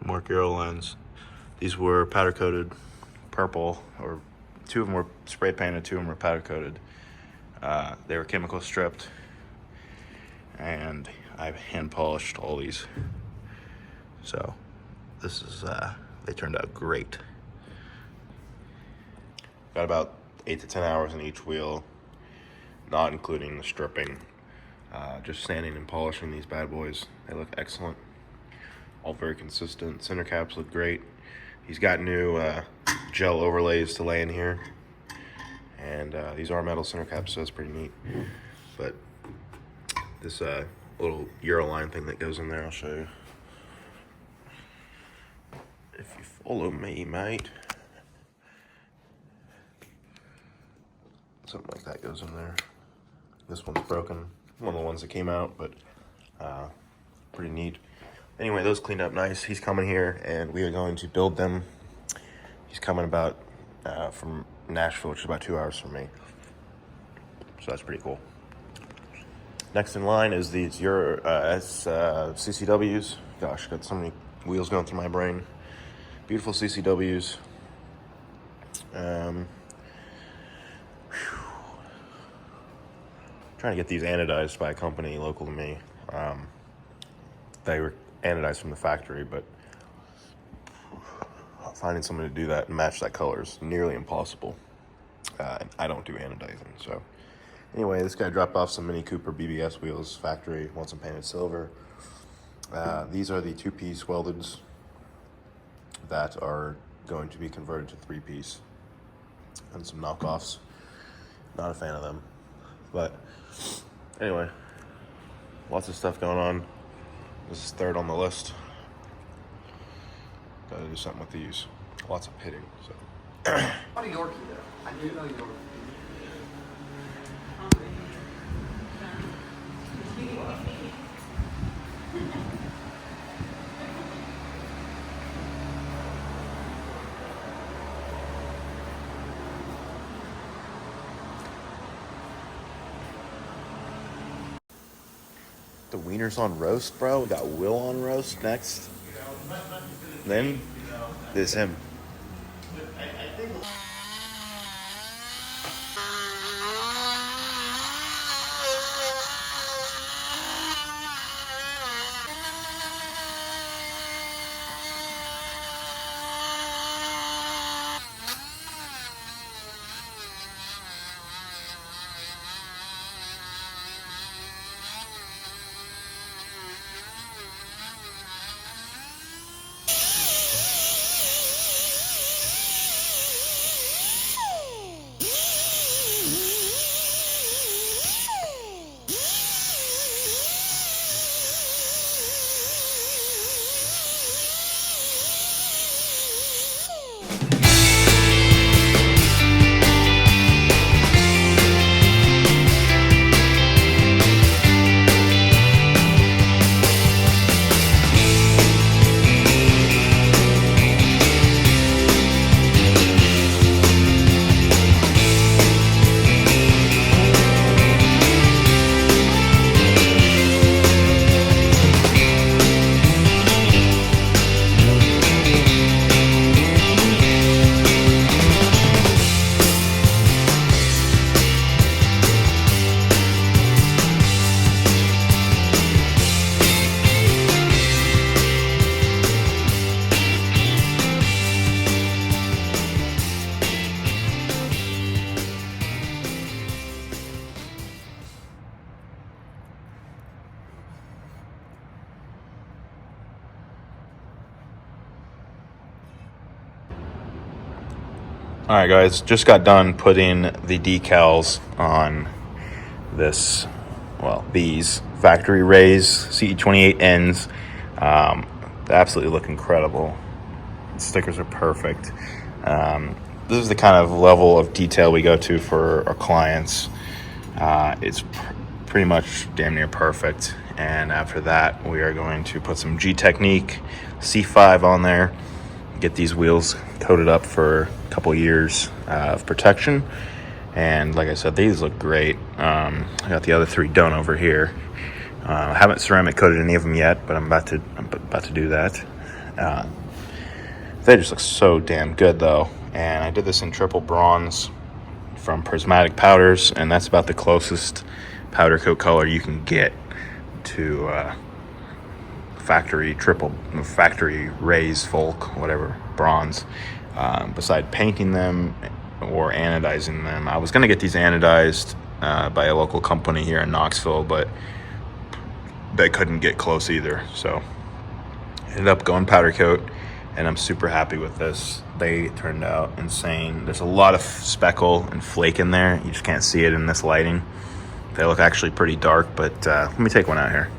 More Euro lines. These were powder coated purple, or two of them were spray painted, two of them were powder coated. They were chemical stripped, and I've hand polished all these. So this is, they turned out great. Got about 8 to 10 hours in each wheel, not including the stripping. Just sanding and polishing these bad boys. They look excellent. All very consistent. Center caps look great. He's got new gel overlays to lay in here. And these are metal center caps, so that's pretty neat. But this little Euroline thing that goes in there, I'll show you. If you follow me, mate. Something like that goes in there. This one's broken. One of the ones that came out, but pretty neat. Anyway, those cleaned up nice. He's coming here, and we are going to build them. He's coming about from Nashville, which is about 2 hours from me. So that's pretty cool. Next in line is these CCWs. Gosh, got so many wheels going through my brain. Beautiful CCWs. Trying to get these anodized by a company local to me. They were anodized from the factory, but finding someone to do that and match that color is nearly impossible. And I don't do anodizing, so. Anyway, this guy dropped off some Mini Cooper BBS wheels, factory, wants them painted silver. These are the 2-piece weldeds that are going to be converted to 3-piece. And some knockoffs. Not a fan of them. But anyway, lots of stuff going on. This is third on the list. Gotta do something with these. Lots of pitting. So. What a Yorkie though. I do know Yorkie. The wiener's on roast, bro. We got Will on roast next. Then there's him. All right, guys, just got done putting the decals on this, well, these factory raised CE28Ns. They absolutely look incredible. The stickers are perfect. This is the kind of level of detail we go to for our clients. It's pretty much damn near perfect. And after that, we are going to put some GTechniq C5 on there, get these wheels coated up for a couple years of protection. And like I said, these look great. I got the other three done over here. I haven't ceramic coated any of them yet, but I'm about to do that. They just look so damn good though. And I did this in triple bronze from Prismatic Powders, and that's about the closest powder coat color you can get to factory raised Volk, whatever, bronze. Beside painting them or anodizing them, I was going to get these anodized by a local company here in Knoxville, but they couldn't get close either. So ended up going powder coat, and I'm super happy with this. They turned out insane. There's a lot of speckle and flake in there. You just can't see it in this lighting. They look actually pretty dark, but let me take one out here.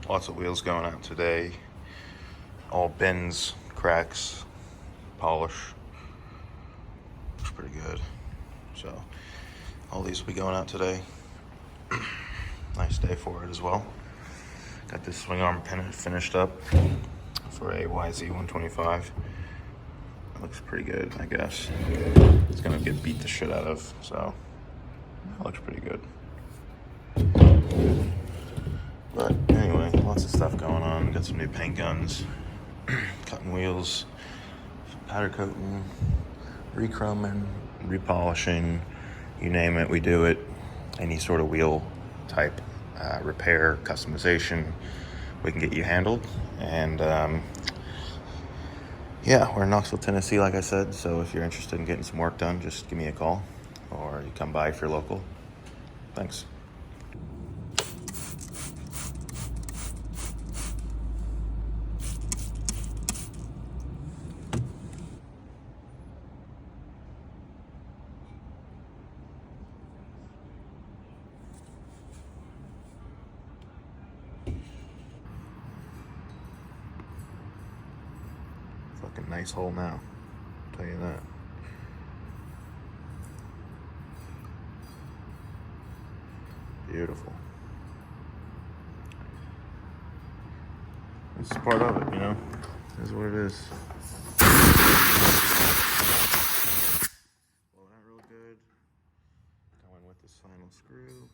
Lots of wheels going out today. All bends, cracks, polish. Looks pretty good. So all these will be going out today. Nice day for it as well. Got this swing arm finished up for a YZ125. Looks pretty good, I guess. It's gonna get beat the shit out of, so that looks pretty good. But anyway, lots of stuff going on. Got some new paint guns, cutting wheels, powder coating, rechroming, repolishing, you name it, we do it. Any sort of wheel type repair, customization, we can get you handled. And yeah, we're in Knoxville, Tennessee, like I said. So if you're interested in getting some work done, just give me a call, or you come by if you're local. Thanks. Fucking nice hole now, I'll tell you that. Beautiful. This is part of it, you know? This is what it is. Blow out real good. Go in with this final screw.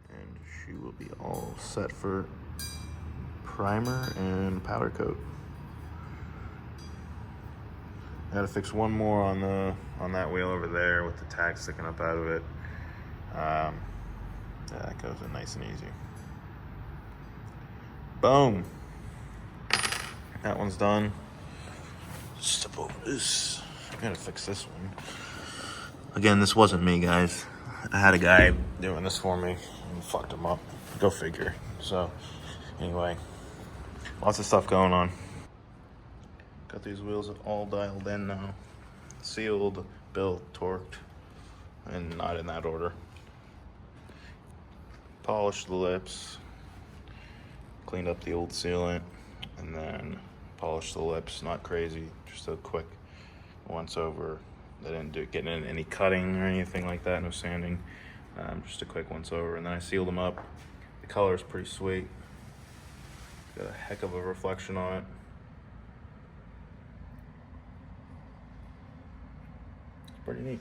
And she will be all set for primer and powder coat. I gotta fix one more on that wheel over there with the tag sticking up out of it. Yeah, that goes in nice and easy. Boom. That one's done. Step over this. I gotta fix this one. Again, this wasn't me, guys. I had a guy doing this for me and fucked him up. Go figure. So, anyway, lots of stuff going on. Got these wheels all dialed in now. Sealed, built, torqued, and not in that order. Polished the lips, cleaned up the old sealant, and then polished the lips. Not crazy, just a quick once over. They didn't get in any cutting or anything like that, no sanding. Just a quick once over, and then I sealed them up. The color is pretty sweet. Got a heck of a reflection on it. It's pretty neat.